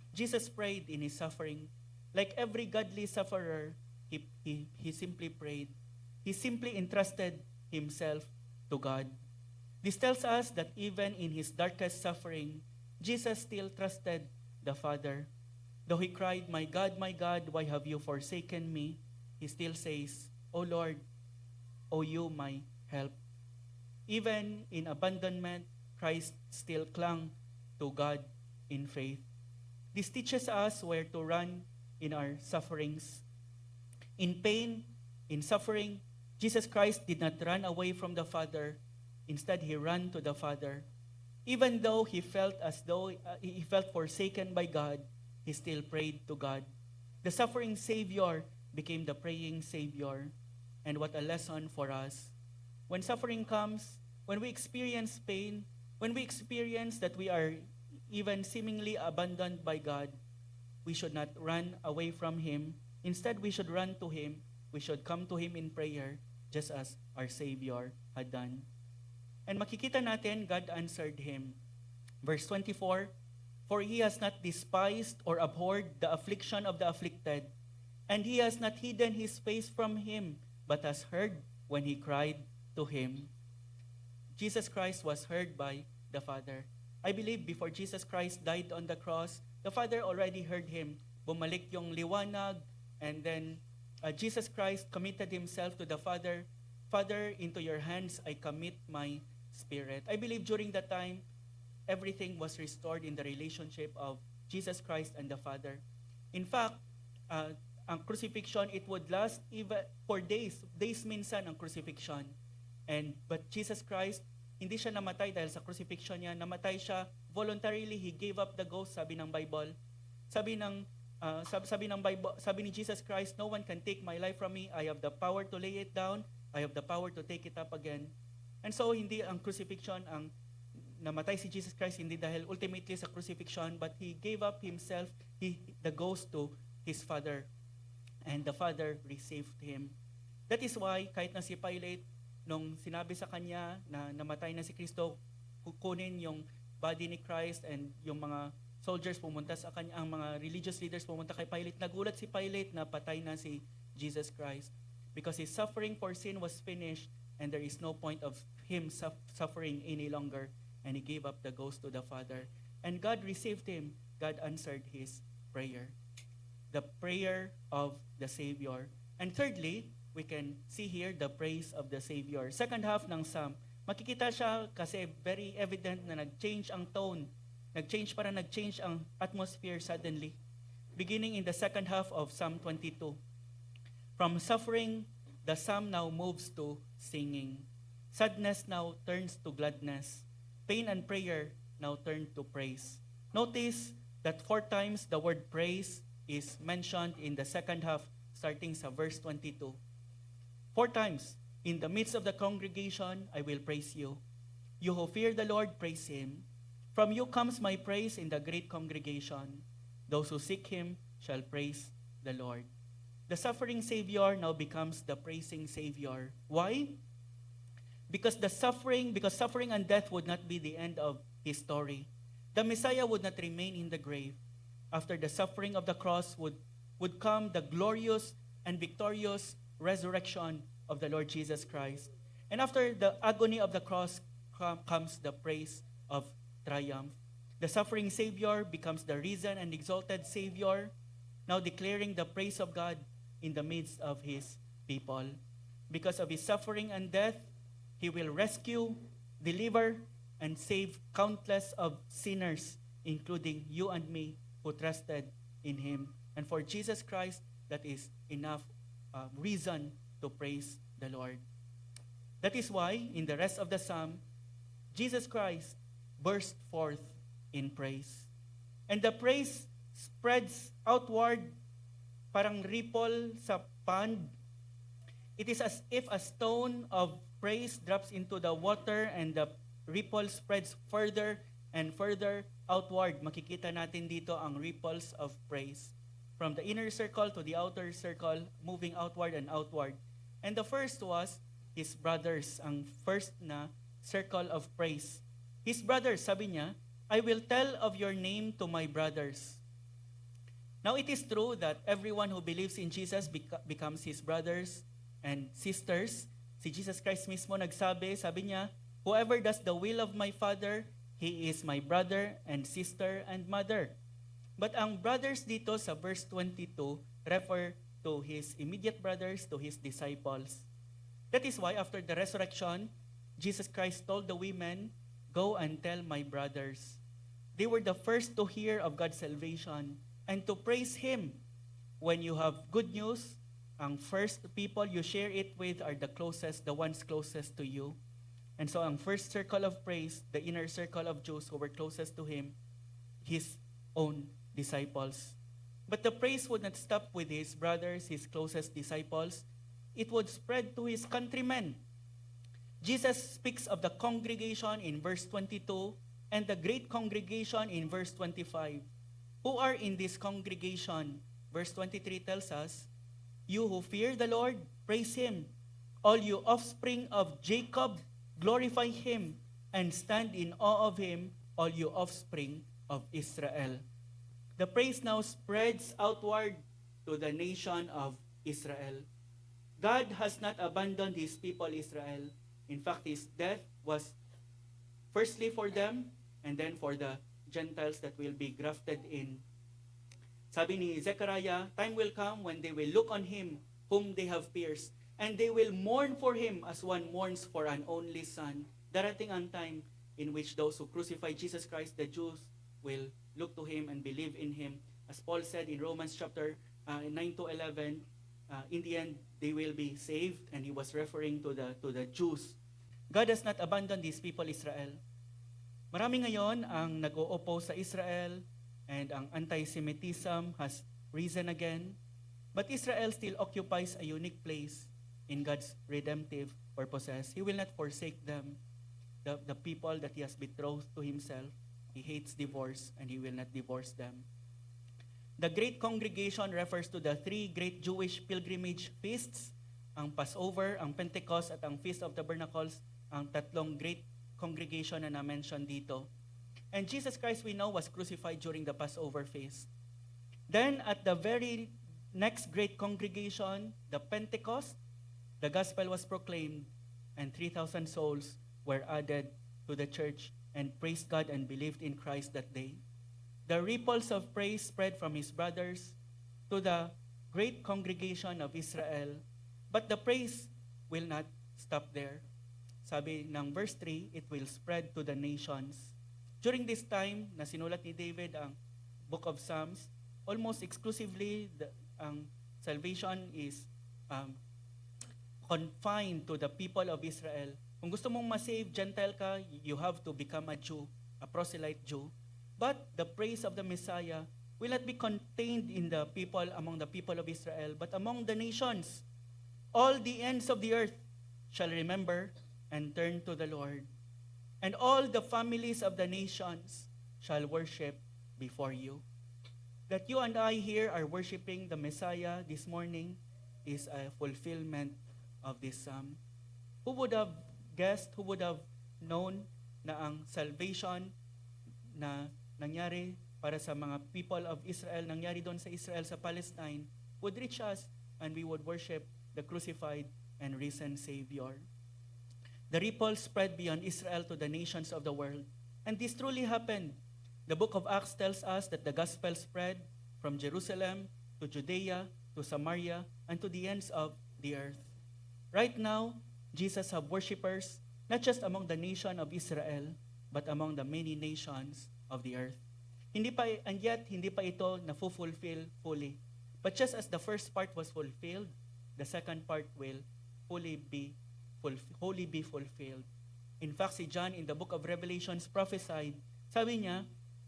Jesus prayed in his suffering. Like every godly sufferer, he simply prayed. He simply entrusted himself to God. This tells us that even in his darkest suffering, Jesus still trusted the Father. Though he cried, my God, why have you forsaken me?" He still says, "O Lord, O you my help." Even in abandonment, Christ still clung to God in faith. This teaches us where to run in our sufferings. In pain, in suffering, Jesus Christ did not run away from the Father. Instead, he ran to the Father. Even though he felt he felt forsaken by God, he still prayed to God. The suffering Savior became the praying Savior. And what a lesson for us. When suffering comes, when we experience pain, when we experience that we are even seemingly abandoned by God, we should not run away from him. Instead, we should run to him. We should come to him in prayer, just as our Savior had done. And makikita natin, God answered him. Verse 24, "For he has not despised or abhorred the affliction of the afflicted, and he has not hidden his face from him, but has heard when he cried to him." Jesus Christ was heard by the Father. I believe before Jesus Christ died on the cross, the Father already heard him. Bumalik yung liwanag, and then Jesus Christ committed himself to the Father. "Father, into your hands I commit my spirit." I believe during that time, everything was restored in the relationship of Jesus Christ and the Father. In fact, ang crucifixion, it would last even for days. Days minsan ang crucifixion. But Jesus Christ, hindi siya namatay dahil sa crucifixion niya. Namatay siya voluntarily. He gave up the ghost, sabi ng Bible. Sabi ni Jesus Christ, "No one can take my life from me. I have the power to lay it down. I have the power to take it up again." And so, hindi ang crucifixion ang namatay si Jesus Christ, hindi dahil ultimately sa crucifixion, but He gave up Himself, the ghost to His Father. And the Father received Him. That is why, kahit na si Pilate, nung sinabi sa kanya na namatay na si Kristo, kukunin yung body ni Christ, and yung mga soldiers pumunta sa kanya, ang mga religious leaders pumunta kay Pilate, nagulat si Pilate na patay na si Jesus Christ. Because His suffering for sin was finished, and there is no point of Him suffering any longer. And He gave up the ghost to the Father. And God received Him. God answered His prayer. The prayer of the Savior. And thirdly, we can see here the praise of the Savior. Second half ng Psalm, makikita siya kasi very evident na nag-change ang tone. Nag-change ang atmosphere suddenly. Beginning in the second half of Psalm 22. From suffering, the psalm now moves to singing. Sadness now turns to gladness. Pain and prayer now turn to praise. Notice that 4 times the word praise is mentioned in the second half, starting sa verse 22. 4 times, in the midst of the congregation, I will praise you. You who fear the Lord, praise Him. From you comes my praise in the great congregation. Those who seek Him shall praise the Lord. The suffering Savior now becomes the praising Savior. Why? Because suffering and death would not be the end of His story. The Messiah would not remain in the grave. After the suffering of the cross would come the glorious and victorious resurrection of the Lord Jesus Christ. And after the agony of the cross comes the praise of triumph. The suffering Savior becomes the risen and exalted Savior, now declaring the praise of God in the midst of His people. Because of His suffering and death, He will rescue, deliver, and save countless of sinners, including you and me who trusted in Him. And for Jesus Christ, that is enough reason to praise the Lord. That is why, in the rest of the psalm, Jesus Christ burst forth in praise. And the praise spreads outward, parang ripple sa pond. It is as if a stone of praise drops into the water and the ripple spreads further and further outward. Makikita natin dito ang ripples of praise. From the inner circle to the outer circle, moving outward and outward. And the first was His brothers, ang first na circle of praise. His brothers, sabi niya, I will tell of your name to my brothers. Now it is true that everyone who believes in Jesus becomes His brothers and sisters. Si Jesus Christ mismo nagsabi, sabi niya, whoever does the will of my Father, he is my brother and sister and mother. But ang brothers dito sa verse 22 refer to His immediate brothers, to His disciples. That is why after the resurrection, Jesus Christ told the women, go and tell my brothers. They were the first to hear of God's salvation and to praise Him. When you have good news, ang first people you share it with are the ones closest to you. And so ang first circle of praise, the inner circle of Jews who were closest to Him, His own disciples. But the praise would not stop with His brothers, His closest disciples. It would spread to His countrymen. Jesus speaks of the congregation in verse 22 and the great congregation in verse 25. Who are in this congregation? Verse 23 tells us, you who fear the Lord, praise Him. All you offspring of Jacob, glorify Him, and stand in awe of Him, all you offspring of Israel. The praise now spreads outward to the nation of Israel. God has not abandoned His people Israel. In fact, His death was firstly for them, and then for the Gentiles that will be grafted in. Sabi ni Zechariah, time will come when they will look on Him whom they have pierced, and they will mourn for Him as one mourns for an only son. Darating ang time in which those who crucify Jesus Christ, the Jews, will look to Him and believe in Him. As Paul said in Romans chapter 9 to 11, in the end, they will be saved, and he was referring to the Jews. God has not abandoned these people, Israel. Marami ngayon ang nag-o-oppose sa Israel, and ang anti-Semitism has risen again. But Israel still occupies a unique place in God's redemptive purposes. He will not forsake them, the people that He has betrothed to Himself. He hates divorce, and He will not divorce them. The Great Congregation refers to the three great Jewish pilgrimage feasts, ang Passover, ang Pentecost, at ang Feast of Tabernacles, ang tatlong great congregation na na-mention dito. And Jesus Christ, we know, was crucified during the Passover feast. Then, at the very next great congregation, the Pentecost, the gospel was proclaimed, and 3,000 souls were added to the church and praised God and believed in Christ that day. The ripples of praise spread from his brothers to the great congregation of Israel, but the praise will not stop there. Sabi ng verse 3, it will spread to the nations. During this time na sinulat ni David ang Book of Psalms, almost exclusively ang salvation is confined to the people of Israel. Kung gusto mong ma-save, Gentile ka, you have to become a Jew, a proselyte Jew. But the praise of the Messiah will not be contained in the people, among the people of Israel, but among the nations. All the ends of the earth shall remember and turn to the Lord. And all the families of the nations shall worship before you. That you and I here are worshiping the Messiah this morning is a fulfillment of this psalm. Who would have guessed, who would have known na ang salvation na nangyari para sa mga people of Israel, nangyari doon sa Israel, sa Palestine, would reach us and we would worship the crucified and risen Savior. The ripple spread beyond Israel to the nations of the world. And this truly happened. The book of Acts tells us that the gospel spread from Jerusalem to Judea to Samaria and to the ends of the earth. Right now, Jesus has worshipers not just among the nation of Israel, but among the many nations of the earth. And yet, hindi pa ito na-fulfill fully. But just as the first part was fulfilled, the second part will wholly be fulfilled. In fact, si John in the book of Revelations prophesied, sabi niya,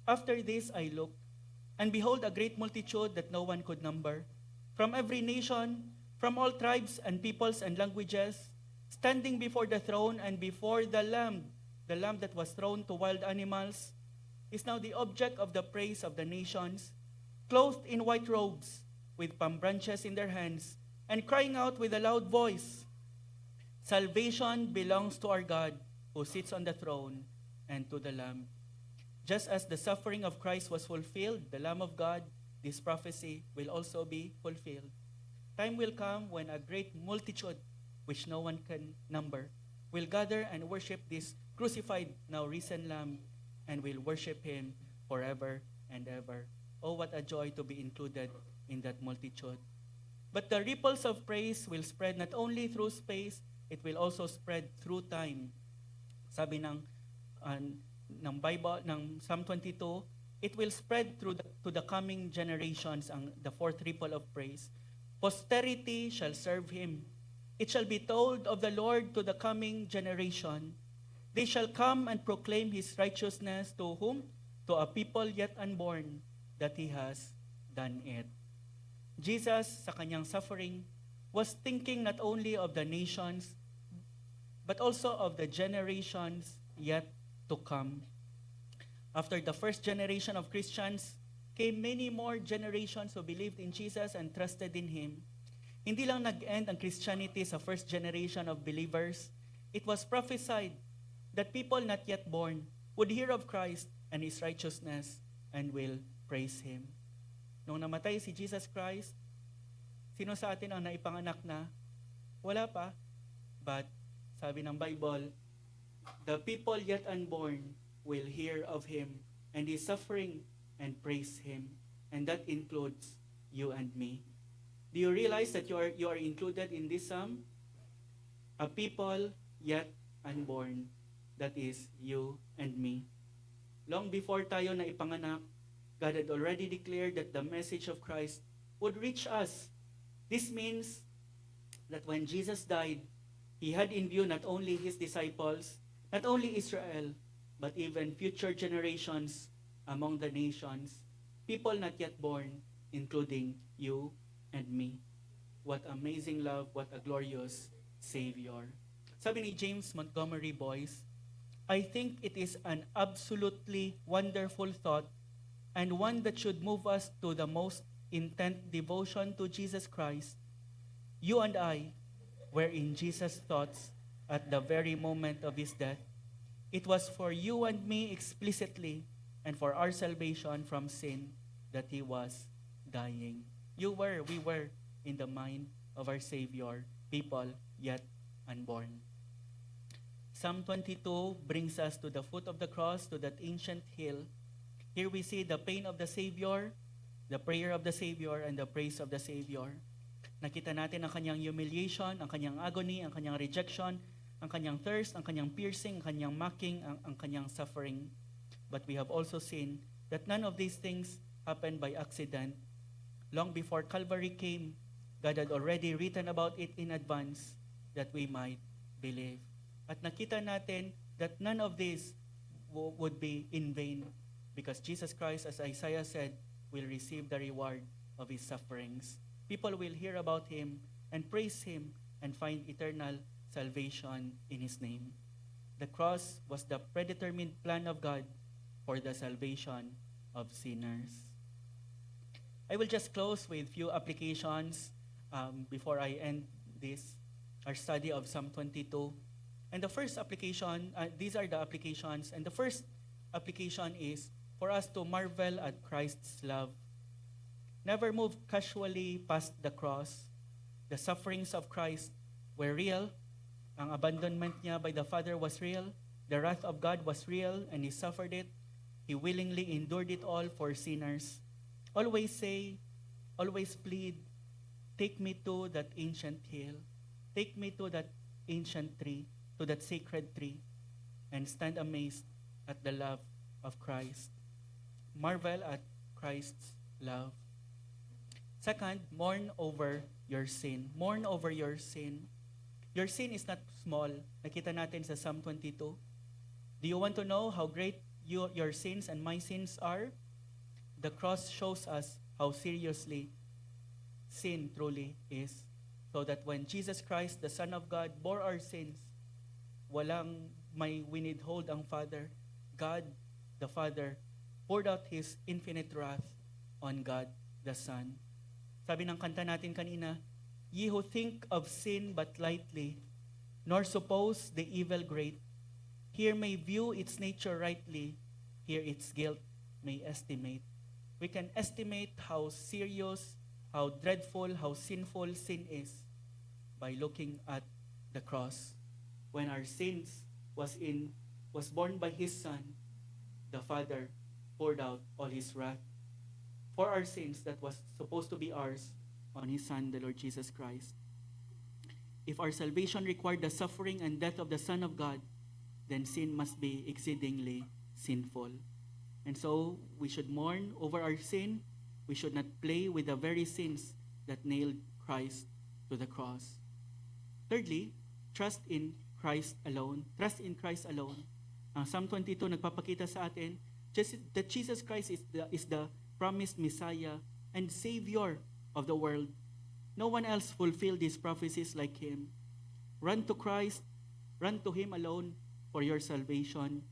after this I looked, and behold a great multitude that no one could number, from every nation, from all tribes and peoples and languages, standing before the throne and before the Lamb that was thrown to wild animals, is now the object of the praise of the nations, clothed in white robes, with palm branches in their hands, and crying out with a loud voice, salvation belongs to our God who sits on the throne and to the Lamb. Just as the suffering of Christ was fulfilled, the Lamb of God, this prophecy will also be fulfilled. Time will come when a great multitude, which no one can number, will gather and worship this crucified, now risen Lamb, and will worship Him forever and ever. Oh, what a joy to be included in that multitude. But the ripples of praise will spread not only through space, it will also spread through time. Sabi ng Bible, ng Psalm 22, it will spread to the coming generations, the fourth ripple of praise. Posterity shall serve Him. It shall be told of the Lord to the coming generation. They shall come and proclaim His righteousness to whom? To a people yet unborn, that He has done it. Jesus, sa kanyang suffering, was thinking not only of the nations, but also of the generations yet to come. After the first generation of Christians, came many more generations who believed in Jesus and trusted in Him. Hindi lang nag-end ang Christianity sa first generation of believers. It was prophesied that people not yet born would hear of Christ and His righteousness and will praise Him. Nung namatay si Jesus Christ, sino sa atin ang naipanganak na? Wala pa. But, sabi ng Bible, the people yet unborn will hear of Him and His suffering and praise Him. And that includes you and me. Do you realize that you are included in this psalm? A people yet unborn. That is you and me. Long before tayo na ipanganak, God had already declared that the message of Christ would reach us. This means that when Jesus died, He had in view not only His disciples, not only Israel, but even future generations among the nations, people not yet born, including you and me. What amazing love, what a glorious Savior. Sabi ni James Montgomery Boyce, I think it is an absolutely wonderful thought and one that should move us to the most intent devotion to Jesus Christ. You and I were in Jesus' thoughts at the very moment of his death. It was for you and me explicitly and for our salvation from sin that he was dying. We were in the mind of our Savior, people yet unborn. Psalm 22 brings us to the foot of the cross, to that ancient hill. Here we see the pain of the Savior, the prayer of the Savior, and the praise of the Savior. Nakita natin ang kanyang humiliation, ang kanyang agony, ang kanyang rejection, ang kanyang thirst, ang kanyang piercing, ang kanyang mocking, ang kanyang suffering. But we have also seen that none of these things happened by accident. Long before Calvary came, God had already written about it in advance that we might believe. At nakita natin that none of this would be in vain because Jesus Christ, as Isaiah said, will receive the reward of his sufferings. People will hear about him and praise him and find eternal salvation in his name. The cross was the predetermined plan of God for the salvation of sinners. I will just close with few applications before I end our study of Psalm 22. And the first application, these are the applications, and the first application is for us to marvel at Christ's love. Never move casually past the cross. The sufferings of Christ were real. Ang abandonment niya by the Father was real. The wrath of God was real, and he suffered it. He willingly endured it all for sinners. Always say, always plead, take me to that ancient hill. Take me to that ancient tree, to that sacred tree, and stand amazed at the love of Christ. Marvel at Christ's love. Second, mourn over your sin. Mourn over your sin. Your sin is not small. Nakita natin sa Psalm 22. Do you want to know how great your sins and my sins are? The cross shows us how seriously sin truly is. So that when Jesus Christ, the Son of God, bore our sins, walang may winidhold ang Father. God, the Father, poured out His infinite wrath on God, the Son. Sabi ng kanta natin kanina, ye who think of sin but lightly, nor suppose the evil great, here may view its nature rightly, here its guilt may estimate. We can estimate how serious, how dreadful, how sinful sin is by looking at the cross. When our sins was borne by His Son, the Father poured out all His wrath for our sins that was supposed to be ours on His Son, the Lord Jesus Christ. If our salvation required the suffering and death of the Son of God, then sin must be exceedingly sinful. And so, we should mourn over our sin. We should not play with the very sins that nailed Christ to the cross. Thirdly, trust in Christ alone. Trust in Christ alone. Psalm 22 nagpapakita sa atin that Jesus Christ is the promised Messiah and Savior of the world. No one else fulfilled these prophecies like Him. Run to Christ, run to Him alone for your salvation.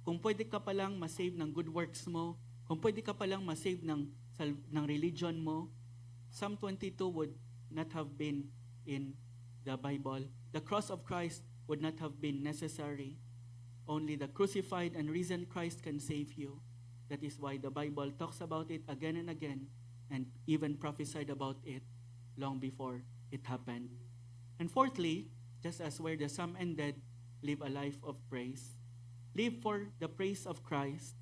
Kung pwede ka palang masave ng good works mo, kung pwede ka palang masave ng religion mo, Psalm 22 would not have been in the Bible. The cross of Christ would not have been necessary. Only the crucified and risen Christ can save you. That is why the Bible talks about it again and again and even prophesied about it long before it happened. And fourthly, just as where the psalm ended, live a life of praise. Live for the praise of Christ.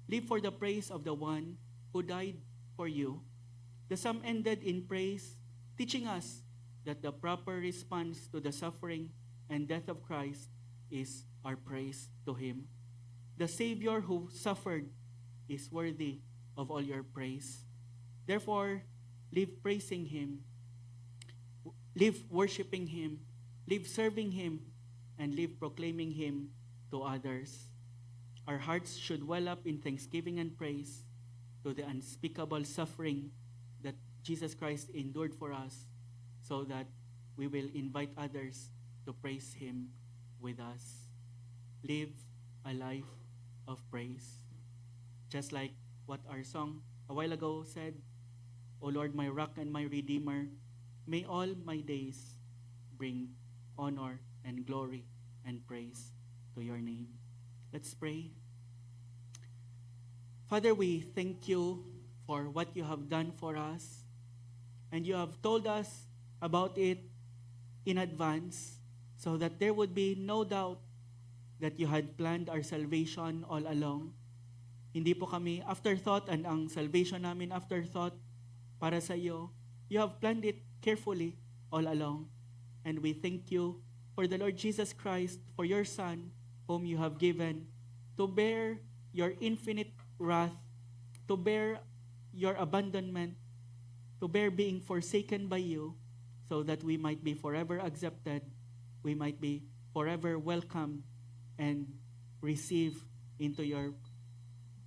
Live for the praise of the one who died for you. The psalm ended in praise, teaching us that the proper response to the suffering and death of Christ is our praise to Him. The Savior who suffered is worthy of all your praise. Therefore, live praising Him, live worshiping Him, live serving Him, and live proclaiming Him to others. Our hearts should well up in thanksgiving and praise to the unspeakable suffering that Jesus Christ endured for us, so that we will invite others to praise Him with us. Live a life of praise. Just like what our song a while ago said, O Lord, my rock and my redeemer, may all my days bring honor and glory and praise to your name. Let's pray. Father, we thank you for what you have done for us, and you have told us about it in advance so that there would be no doubt that you had planned our salvation all along. Hindi po kami afterthought, and ang salvation namin afterthought para sa iyo. You have planned it carefully all along. And we thank you for the Lord Jesus Christ, for your Son, whom you have given to bear your infinite wrath, to bear your abandonment, to bear being forsaken by you, so that we might be forever accepted, we might be forever welcomed and receive into your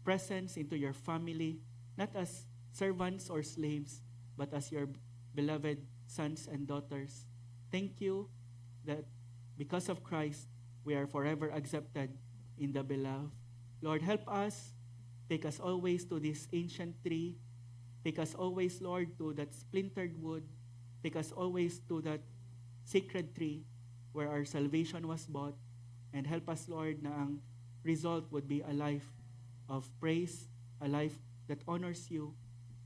presence, into your family, not as servants or slaves, but as your beloved sons and daughters. Thank you that because of Christ, we are forever accepted in the beloved. Lord, help us. Take us always to this ancient tree. Take us always, Lord, to that splintered wood. Take us always to that sacred tree where our salvation was bought. And help us, Lord, na ang result would be a life of praise, a life that honors you,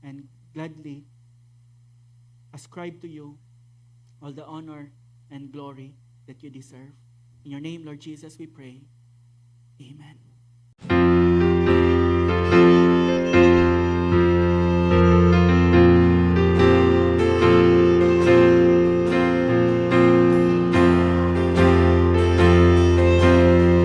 and gladly ascribe to you all the honor and glory that you deserve. In your name, Lord Jesus, we pray. Amen.